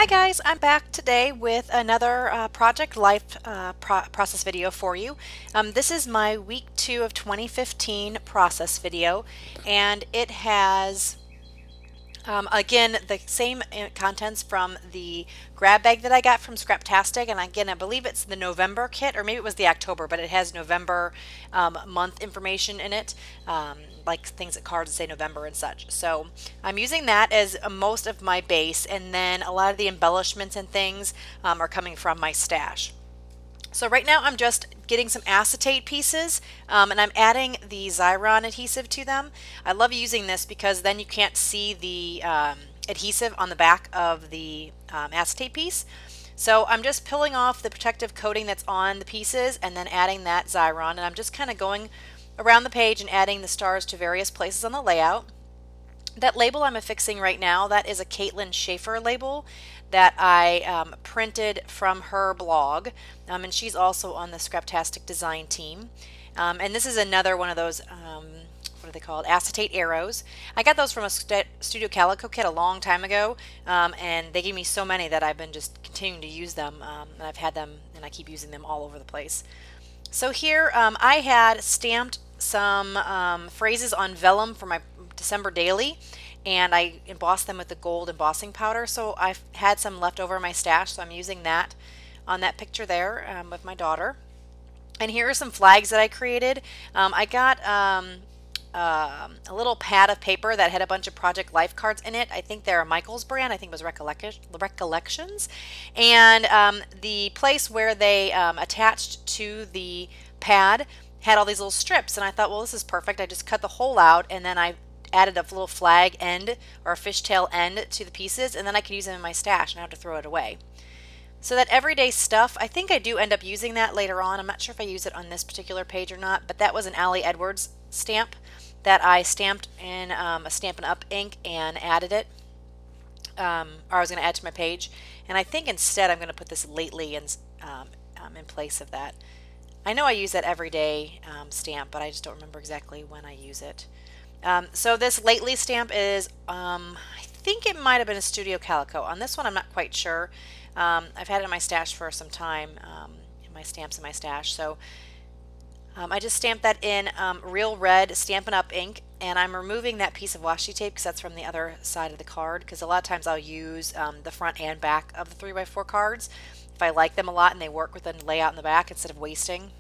Hi guys, I'm back today with another Project Life process video for you. This is my week 2 of 2015 process video, and it has again the same contents from the grab bag that I got from Scraptastic, and again I believe it's the November kit, or maybe it was the October, but it has November month information in it, like things that cards say November and such. So I'm using that as most of my base, and then a lot of the embellishments and things are coming from my stash. So right now I'm just getting some acetate pieces, and I'm adding the Xyron adhesive to them. I love using this because then you can't see the adhesive on the back of the acetate piece. So I'm just peeling off the protective coating that's on the pieces and then adding that Xyron, and I'm just kind of going around the page and adding the stars to various places on the layout. That label I'm affixing right now, that is a Caitlin Schaefer label that I printed from her blog, and she's also on the Scraptastic design team. And this is another one of those, what are they called, acetate arrows. I got those from a Studio Calico kit a long time ago, and they gave me so many that I've been just continuing to use them, and I've had them and I keep using them all over the place. So here I had stamped some phrases on vellum for my December daily, and I embossed them with the gold embossing powder. So I've had some left over in my stash, so I'm using that on that picture there with my daughter. And here are some flags that I created. I got a little pad of paper that had a bunch of Project Life cards in it. I think they're a Michaels brand. I think it was Recollections. And the place where they attached to the pad had all these little strips, and I thought, well, this is perfect. I just cut the hole out, and then I added a little flag end or a fishtail end to the pieces, and then I could use them in my stash and I have to throw it away. So that everyday stuff, I think I do end up using that later on. I'm not sure if I use it on this particular page or not, but that was an Allie Edwards stamp that I stamped in a Stampin' Up! Ink and added it, or I was going to add to my page, and I think instead I'm going to put this lately in place of that. I know I use that everyday stamp, but I just don't remember exactly when I use it. So this lately stamp is, I think it might have been a Studio Calico. On this one I'm not quite sure. I've had it in my stash for some time, in my stamps in my stash. So I just stamped that in real red Stampin' Up! Ink, and I'm removing that piece of washi tape because that's from the other side of the card, because a lot of times I'll use the front and back of the 3x4 cards if I like them a lot and they work with the layout in the back instead of wasting.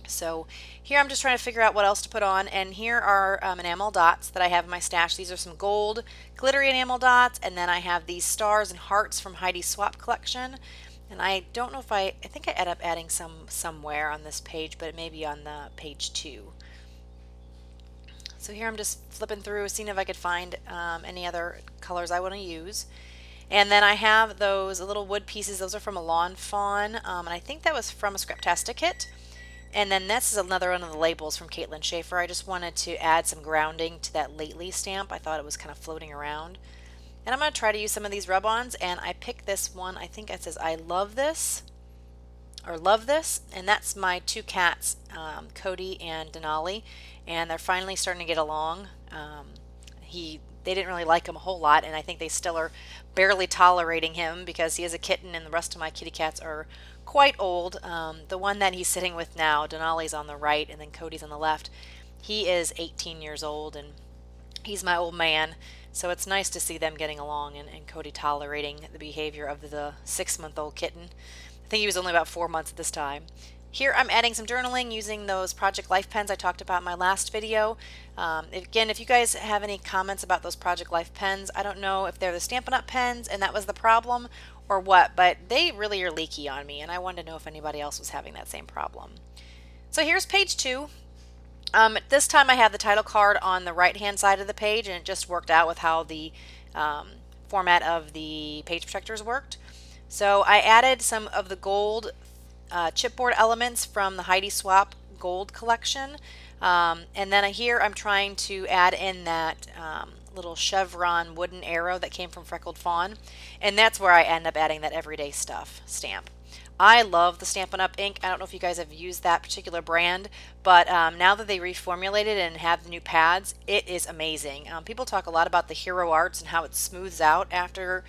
So here I'm just trying to figure out what else to put on, and here are enamel dots that I have in my stash. These are some gold glittery enamel dots, and then I have these stars and hearts from Heidi's Swap collection. And I don't know if I think I end up adding some somewhere on this page, but it may be on the page 2. So here I'm just flipping through, seeing if I could find any other colors I want to use. And then I have those little wood pieces. Those are from a Lawn Fawn, and I think that was from a Scraptastic kit. And then this is another one of the labels from Caitlin Schaefer. I just wanted to add some grounding to that lately stamp. I thought it was kind of floating around. And I'm going to try to use some of these rub-ons, and I picked this one. I think it says I love this, or love this, and that's my two cats, Cody and Denali, and they're finally starting to get along. They didn't really like him a whole lot, and I think they still are barely tolerating him because he is a kitten and the rest of my kitty cats are quite old. The one that he's sitting with now, Denali's on the right and then Cody's on the left, he is 18 years old and he's my old man, so it's nice to see them getting along and Cody tolerating the behavior of the 6-month-old kitten. I think he was only about 4 months at this time. Here I'm adding some journaling using those Project Life pens I talked about in my last video. Again, if you guys have any comments about those Project Life pens, I don't know if they're the Stampin' Up! Pens and that was the problem or what, but they really are leaky on me, and I wanted to know if anybody else was having that same problem. So here's page 2. This time I have the title card on the right hand side of the page, and it just worked out with how the format of the page protectors worked. So I added some of the gold chipboard elements from the Heidi Swap gold collection, and then here I'm trying to add in that little chevron wooden arrow that came from Freckled Fawn, and that's where I end up adding that everyday stuff stamp. I love the Stampin' Up! Ink. I don't know if you guys have used that particular brand, but now that they reformulated and have the new pads, it is amazing. People talk a lot about the Hero Arts and how it smooths out after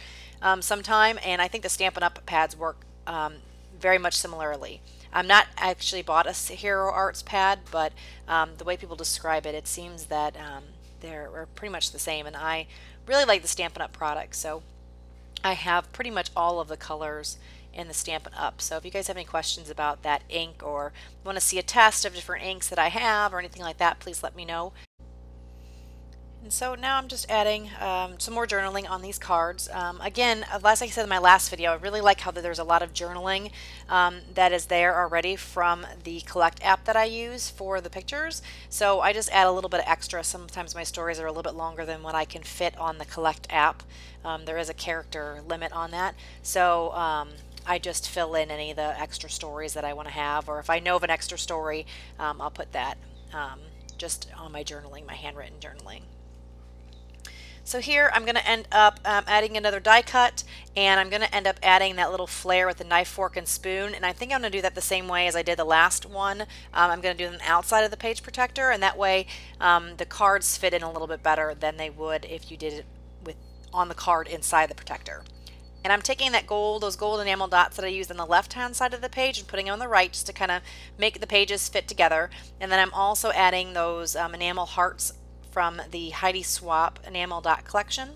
some time, and I think the Stampin' Up! Pads work very much similarly. I'm not actually bought a Hero Arts pad, but the way people describe it, it seems that they're pretty much the same, and I really like the Stampin' Up! Product, so I have pretty much all of the colors in the Stampin' Up! So if you guys have any questions about that ink or want to see a test of different inks that I have or anything like that, please let me know. And so now I'm just adding some more journaling on these cards. Again, as I said in my last video, I really like how there's a lot of journaling that is there already from the Collect app that I use for the pictures. So I just add a little bit of extra. Sometimes my stories are a little bit longer than what I can fit on the Collect app. There is a character limit on that. So I just fill in any of the extra stories that I want to have, or if I know of an extra story, I'll put that just on my journaling, my handwritten journaling. So here I'm going to end up adding another die cut, and I'm going to end up adding that little flare with the knife, fork, and spoon, and I think I'm going to do that the same way as I did the last one. I'm going to do it on the outside of the page protector, and that way the cards fit in a little bit better than they would if you did it on the card inside the protector. And I'm taking those gold enamel dots that I used on the left hand side of the page and putting them on the right just to kind of make the pages fit together. And then I'm also adding those enamel hearts from the Heidi Swapp enamel dot collection.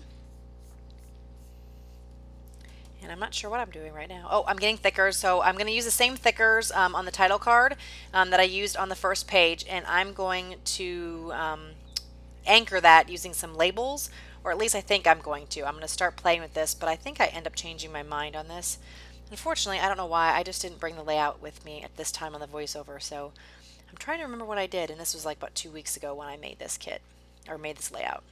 And I'm not sure what I'm doing right now. Oh, I'm getting thickers, so I'm going to use the same thickers on the title card that I used on the first page, and I'm going to anchor that using some labels, or at least I think I'm going to. I'm going to start playing with this, but I think I end up changing my mind on this. Unfortunately, I don't know why, I just didn't bring the layout with me at this time on the voiceover, so I'm trying to remember what I did, and this was like about 2 weeks ago when I made this kit, or made this layout.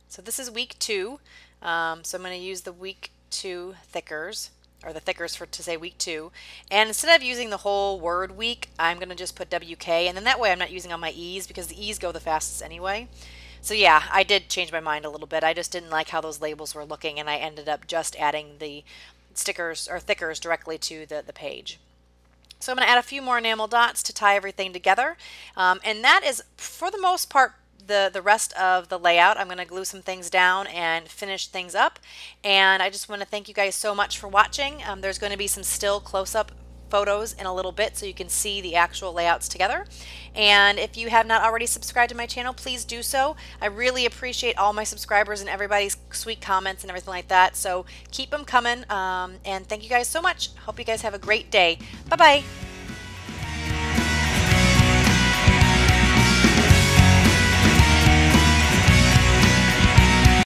So this is week 2, so I'm going to use the week 2 thickers, or the thickers to say week 2, and instead of using the whole word week, I'm going to just put WK, and then that way I'm not using all my E's because the E's go the fastest anyway. So yeah, I did change my mind a little bit. I just didn't like how those labels were looking, and I ended up just adding the stickers or thickers directly to the page. So I'm going to add a few more enamel dots to tie everything together, and that is for the most part the rest of the layout. I'm going to glue some things down and finish things up, and I just want to thank you guys so much for watching. There's going to be some still close-up photos in a little bit so you can see the actual layouts together, and if you have not already subscribed to my channel, please do so. I really appreciate all my subscribers and everybody's sweet comments and everything like that, so keep them coming, and thank you guys so much. Hope you guys have a great day. Bye bye.